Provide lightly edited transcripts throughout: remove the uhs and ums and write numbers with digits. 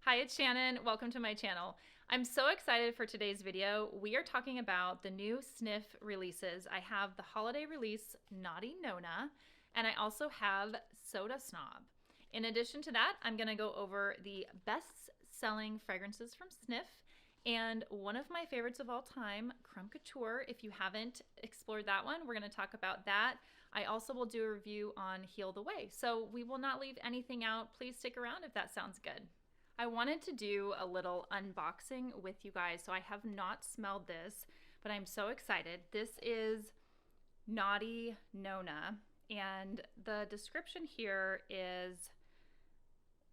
Hi, it's Shannon. Welcome to my channel. I'm so excited for today's video. We are talking about the new SNIF releases. I have the holiday release, Naughty Nonna, and I also have Soda Snob. In addition to that, I'm gonna go over the best-selling fragrances from SNIF and one of my favorites of all time, Crumb Couture. If you haven't explored that one, we're gonna talk about that. I also will do a review on Heal the Way. So we will not leave anything out. Please stick around if that sounds good. I wanted to do a little unboxing with you guys, so I have not smelled this, but I'm so excited. This is Naughty Nonna, and the description here is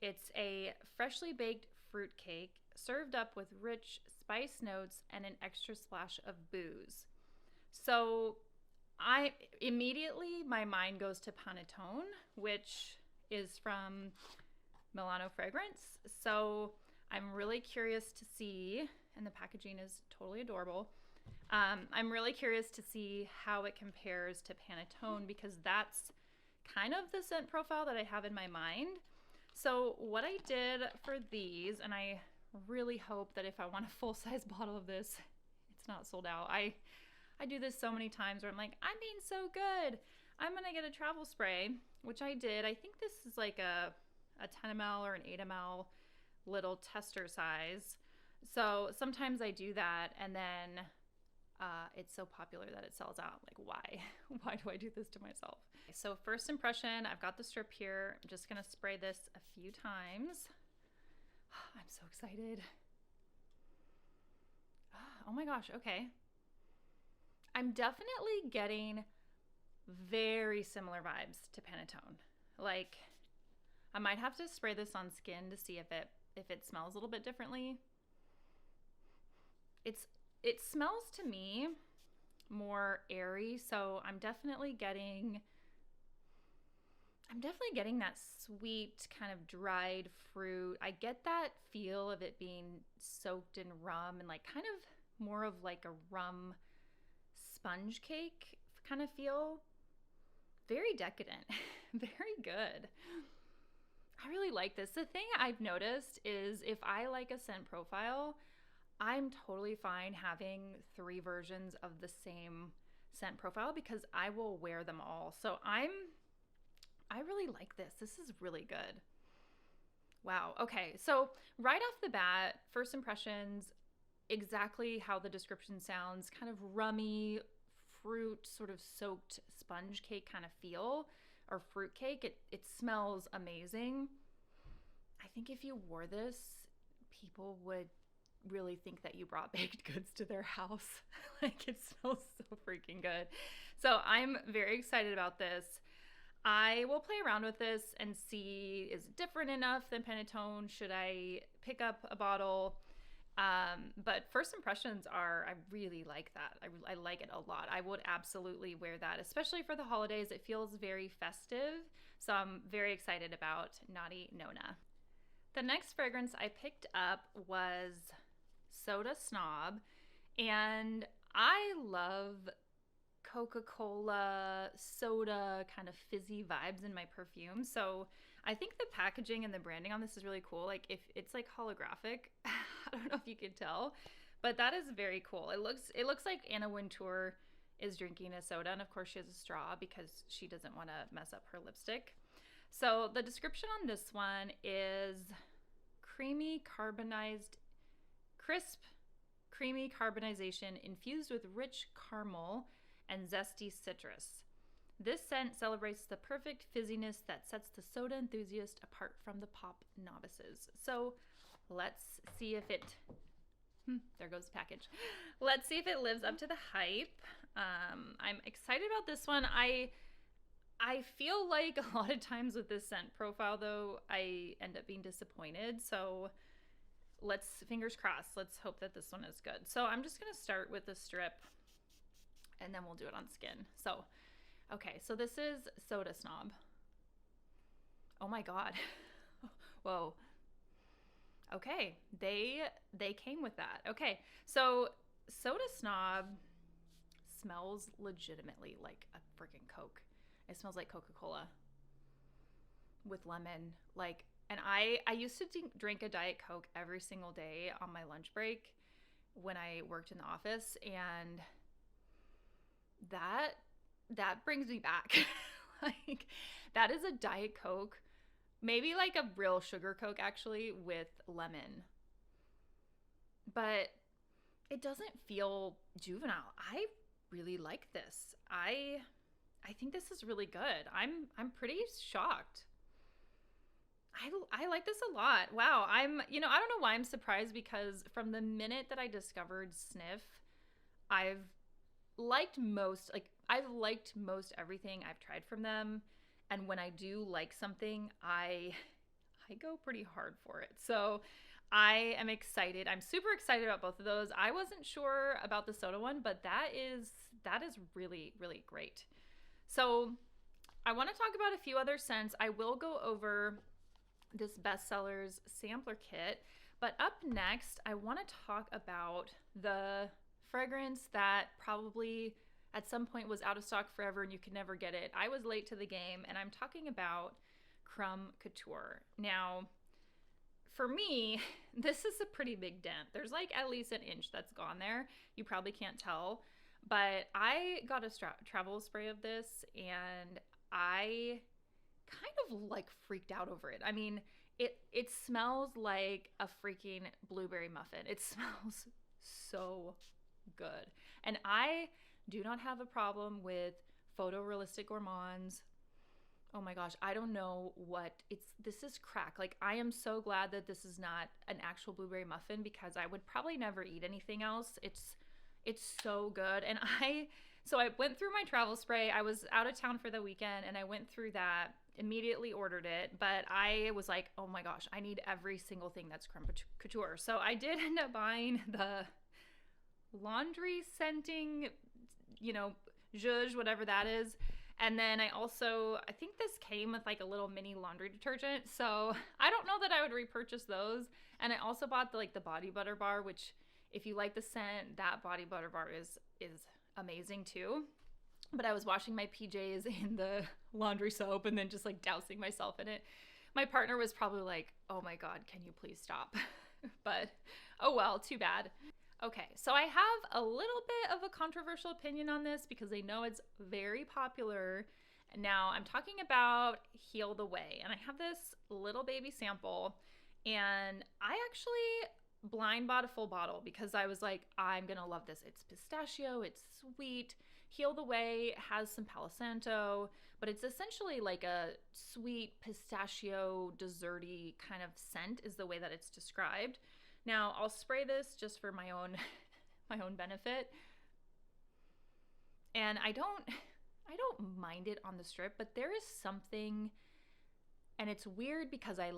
it's a freshly baked fruit cake served up with rich spice notes and an extra splash of booze. So my mind goes to Panettone, which is from Milano Fragrance. So I'm really curious to see, and the packaging is totally adorable. I'm really curious to see how it compares to Panettone because that's kind of the scent profile that I have in my mind. So what I did for these, and I really hope that if I want a full-size bottle of this, it's not sold out. I do this so many times where I'm like, I'm being so good, I'm gonna get a travel spray, which I did. I think this is like a 10 ml or an 8 ml little tester size. So sometimes I do that and then it's so popular that it sells out. Like, why? Why do I do this to myself? So first impression, I've got the strip here. I'm just gonna spray this a few times. I'm so excited. Oh my gosh, okay. I'm definitely getting very similar vibes to Panettone. Like, I might have to spray this on skin to see if it smells a little bit differently. It smells to me more airy, so I'm definitely getting that sweet kind of dried fruit. I get that feel of it being soaked in rum and like kind of more of like a rum sponge cake kind of feel. Very decadent. Very good. I really like this. The thing I've noticed is if I like a scent profile, I'm totally fine having 3 versions of the same scent profile because I will wear them all. So I really like this. This is really good. Wow. Okay. So right off the bat, first impressions, exactly how the description sounds, kind of rummy, fruit, sort of soaked sponge cake kind of feel, or fruit cake. It smells amazing. I think if you wore this, people would really think that you brought baked goods to their house. Like, it smells so freaking good. So I'm very excited about this. I will play around with this and see, is it different enough than Panettone? Should I pick up a bottle? But first impressions are, I really like that. I like it a lot. I would absolutely wear that, especially for the holidays. It feels very festive. So I'm very excited about Naughty Nonna. The next fragrance I picked up was Soda Snob, and I love Coca-Cola, soda, kind of fizzy vibes in my perfume. So I think the packaging and the branding on this is really cool. Like, if it's like holographic, I don't know if you could tell, but that is very cool. It looks like Anna Wintour is drinking a soda, and of course she has a straw because she doesn't want to mess up her lipstick. So the description on this one is crisp, creamy carbonization infused with rich caramel and zesty citrus. This scent celebrates the perfect fizziness that sets the soda enthusiast apart from the pop novices. So let's see if it, there goes the package. Let's see if it lives up to the hype. I'm excited about this one. I feel like a lot of times with this scent profile though, I end up being disappointed. So fingers crossed, let's hope that this one is good. So I'm just gonna start with the strip and then we'll do it on skin. So, okay, so this is Soda Snob. Oh my God. Whoa. Okay, they came with that. Okay, so Soda Snob smells legitimately like a freaking Coke. It smells like Coca-Cola with lemon. Like, And I used to drink a Diet Coke every single day on my lunch break when I worked in the office, and that brings me back. Like, that is a Diet Coke, maybe like a real sugar Coke actually, with lemon. But it doesn't feel juvenile. I really like this. I think this is really good. I'm pretty shocked. I like this a lot. Wow. I don't know why I'm surprised, because from the minute that I discovered SNIF, I've I've liked most everything I've tried from them. And when I do like something, I go pretty hard for it. So I am excited. I'm super excited about both of those. I wasn't sure about the soda one, but that is really, really great. So I want to talk about a few other scents. I will go over this Bestsellers sampler kit, but up next, I want to talk about the fragrance that probably at some point was out of stock forever and you could never get it. I was late to the game, and I'm talking about Crumb Couture. Now, for me, this is a pretty big dent. There's like at least an inch that's gone there. You probably can't tell, but I got a travel spray of this, and I kind of like freaked out over it. I mean, it smells like a freaking blueberry muffin. It smells so good. And I do not have a problem with photorealistic gourmands. Oh my gosh, I don't know what this is crack. Like, I am so glad that this is not an actual blueberry muffin, because I would probably never eat anything else. It's so good. And so I went through my travel spray. I was out of town for the weekend, and I went through that, immediately ordered it, but I was like, oh my gosh, I need every single thing that's Crumb Couture. So I did end up buying the laundry scenting, zhuzh, whatever that is. And then I think this came with like a little mini laundry detergent. So I don't know that I would repurchase those. And I also bought the body butter bar, which, if you like the scent, that body butter bar is amazing too. But I was washing my PJs in the laundry soap and then just like dousing myself in it. My partner was probably like, oh my God, can you please stop? But oh well, too bad. Okay, so I have a little bit of a controversial opinion on this, because I know it's very popular. Now, I'm talking about Heal the Way, and I have this little baby sample, and I actually blind bought a full bottle because I was like, I'm gonna love this. It's pistachio, it's sweet. Heal the Way has some Palo Santo, but it's essentially like a sweet pistachio desserty kind of scent is the way that it's described. Now, I'll spray this just for my own benefit. And I don't mind it on the strip, but there is something, and it's weird because I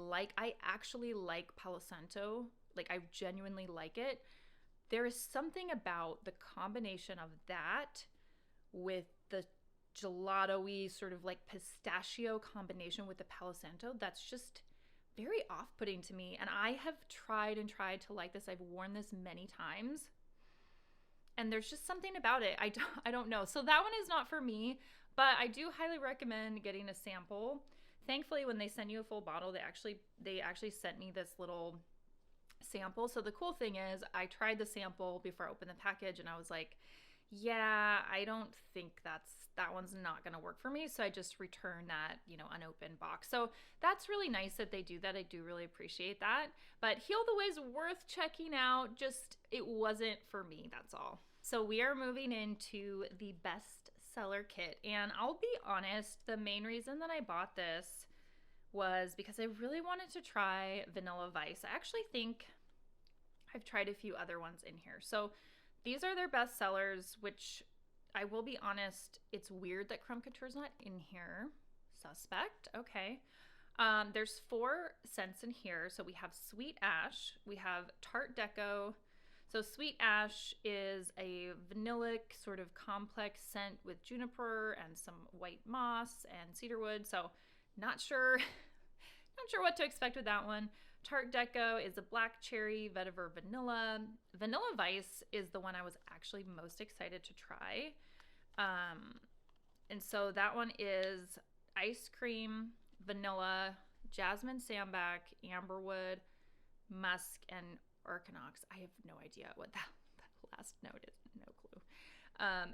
actually like Palo Santo. Like, I genuinely like it. There is something about the combination of that with the gelato-y sort of like pistachio combination with the Palo Santo that's just very off-putting to me. And I have tried and tried to like this. I've worn this many times, and there's just something about it. I don't know. So that one is not for me, but I do highly recommend getting a sample. Thankfully, when they send you a full bottle, they actually sent me this little sample. So the cool thing is, I tried the sample before I opened the package, and I was like, yeah, I don't think that one's not going to work for me. So I just returned that, unopened box. So that's really nice that they do that. I do really appreciate that. But Heal the Way is worth checking out. Just, it wasn't for me. That's all. So we are moving into the Bestseller Kit. And I'll be honest, the main reason that I bought this was because I really wanted to try Vanilla Vice. I actually think I've tried a few other ones in here. So these are their best sellers, which I will be honest, it's weird that Crumb Couture is not in here. Suspect. Okay. There's 4 scents in here. So we have Sweet Ash. We have Tart Deco. So Sweet Ash is a vanillic sort of complex scent with juniper and some white moss and cedarwood. So not sure what to expect with that one. Tart Deco is a black cherry vetiver vanilla. Vanilla Vice is the one I was actually most excited to try. And so that one is ice cream, vanilla, jasmine sambac, amberwood, musk, and Orchinox. I have no idea what that last note is. No clue.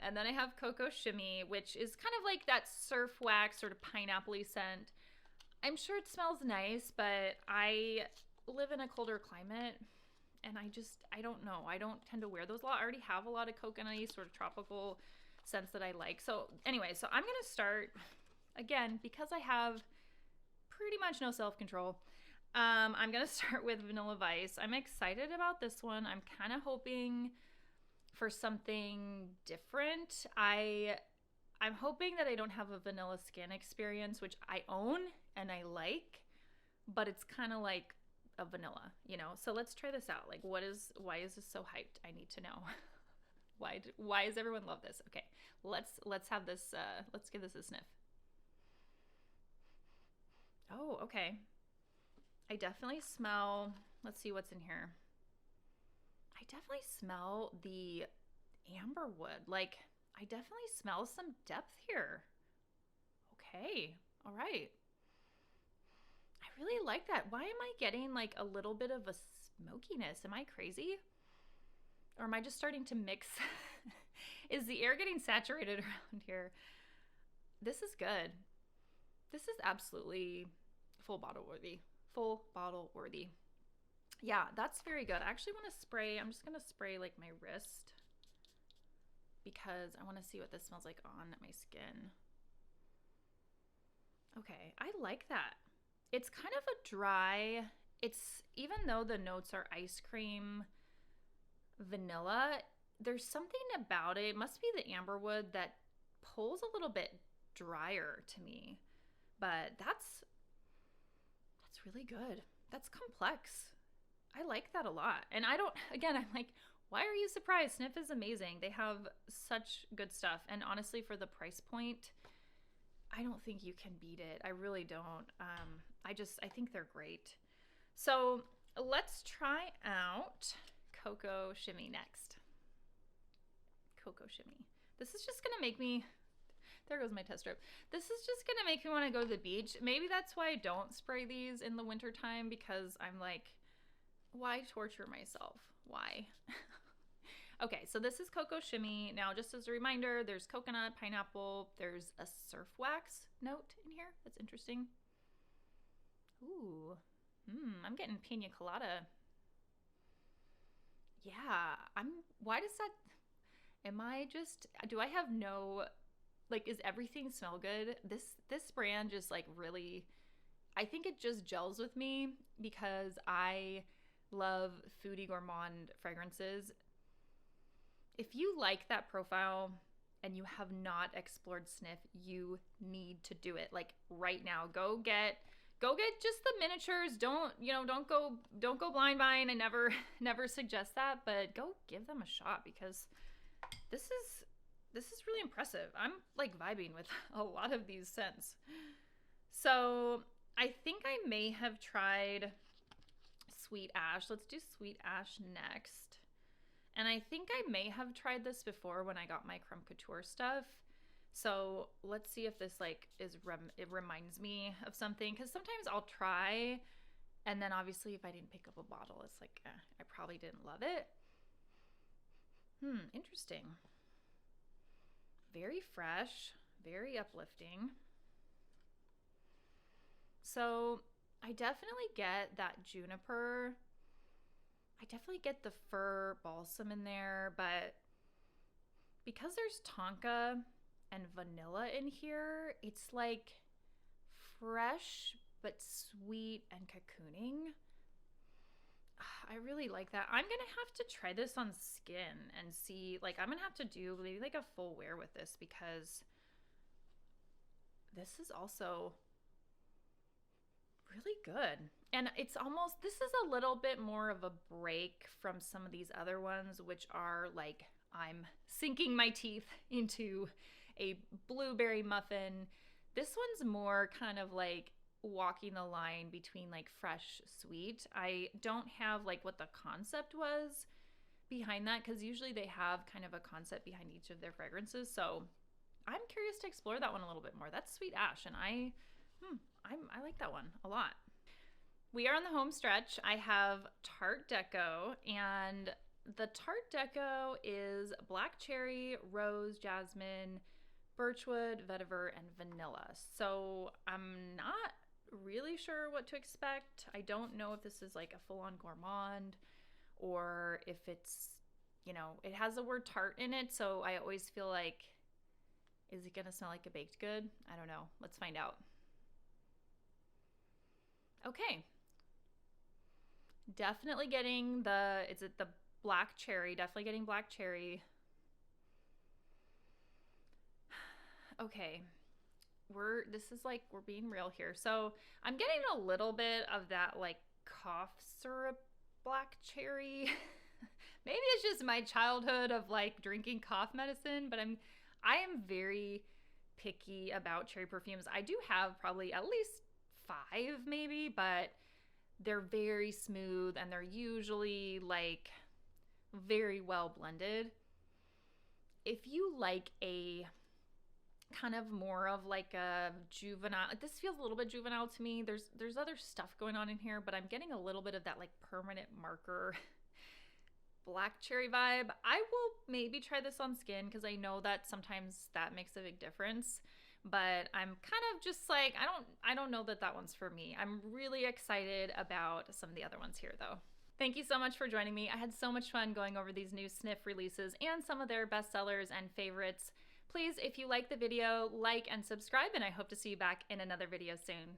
And then I have Coco Shimmy, which is kind of like that surf wax, sort of pineapple-y scent. I'm sure it smells nice, but I live in a colder climate, and I don't know. I don't tend to wear those a lot. I already have a lot of coconut-y, sort of tropical scents that I like. So anyway, so I'm going to start, again, because I have pretty much no self-control, I'm going to start with Vanilla Vice. I'm excited about this one. I'm kind of hoping for something different. I'm hoping that I don't have a vanilla skin experience, which I own and I like, but it's kind of like a vanilla, you know? So let's try this out. Like, why is this so hyped? I need to know. Why does everyone love this? Okay, let's have this, let's give this a sniff. Oh, okay. I definitely smell, let's see what's in here. I definitely smell the amberwood. Like, I definitely smell some depth here. Okay, all right. I really like that. Why am I getting like a little bit of a smokiness? Am I crazy? Or am I just starting to mix? Is the air getting saturated around here? This is good. This is absolutely full bottle worthy. Full bottle worthy. Yeah, that's very good. I actually want to spray. I'm just going to spray like my wrist because I want to see what this smells like on my skin. Okay, I like that. It's kind of a dry, even though the notes are ice cream, vanilla, there's something about it. It must be the amberwood that pulls a little bit drier to me. But that's really good. That's complex. I like that a lot. And I'm like, why are you surprised? SNIF is amazing. They have such good stuff. And honestly, for the price point, I don't think you can beat it. I really don't. I think they're great. So let's try out Coco Shimmy next. Coco Shimmy. This is just gonna make me, there goes my test strip. This is just gonna make me want to go to the beach. Maybe that's why I don't spray these in the wintertime, because I'm like, why torture myself? Why? Okay, so this is Coco Shimmy. Now, just as a reminder, there's coconut, pineapple, there's a surf wax note in here. That's interesting. Ooh, I'm getting pina colada. Yeah, why does that, do I have no, like, is everything smell good? This brand just like really, I think it just gels with me because I love foodie gourmand fragrances. If you like that profile and you have not explored SNIF, you need to do it. Like right now, go get just the miniatures. Don't go blind buying. I never suggest that, but go give them a shot because this is really impressive. I'm like vibing with a lot of these scents. So I think I may have tried Sweet Ash. Let's do Sweet Ash next. And I think I may have tried this before when I got my Crumb Couture stuff. So let's see if this like it reminds me of something. Because sometimes I'll try, and then obviously if I didn't pick up a bottle, it's like, I probably didn't love it. Interesting. Very fresh, very uplifting. So I definitely get that juniper. I definitely get the fir balsam in there, but because there's tonka and vanilla in here, it's like fresh but sweet and cocooning. I really like that. I'm gonna have to try this on skin and see, like, I'm gonna have to do maybe like a full wear with this because this is also really good. And it's almost, this is a little bit more of a break from some of these other ones, which are like, I'm sinking my teeth into a blueberry muffin. This one's more kind of like walking the line between like fresh, sweet. I don't have like what the concept was behind that, because usually they have kind of a concept behind each of their fragrances. So I'm curious to explore that one a little bit more. That's Sweet Ash, and I like that one a lot. We are on the home stretch. I have Tart Deco, and the Tart Deco is black cherry, rose, jasmine, birchwood, vetiver, and vanilla. So I'm not really sure what to expect. I don't know if this is like a full-on gourmand or if it's, you know, it has the word tart in it, so I always feel like, is it gonna smell like a baked good? I don't know. Let's find out. Okay. Definitely getting the, is it the black cherry? Definitely getting black cherry. Okay. We're being real here. So I'm getting a little bit of that like cough syrup black cherry. Maybe it's just my childhood of like drinking cough medicine, but I am very picky about cherry perfumes. I do have probably at least 5 maybe, but they're very smooth and they're usually like very well blended. If you like a kind of more of like a juvenile, this feels a little bit juvenile to me. There's other stuff going on in here, but I'm getting a little bit of that like permanent marker black cherry vibe. I will maybe try this on skin because I know that sometimes that makes a big difference, but I'm kind of just like, I don't know that one's for me. I'm really excited about some of the other ones here though. Thank you so much for joining me. I had so much fun going over these new SNIF releases and some of their bestsellers and favorites. Please, if you like the video, like and subscribe, and I hope to see you back in another video soon.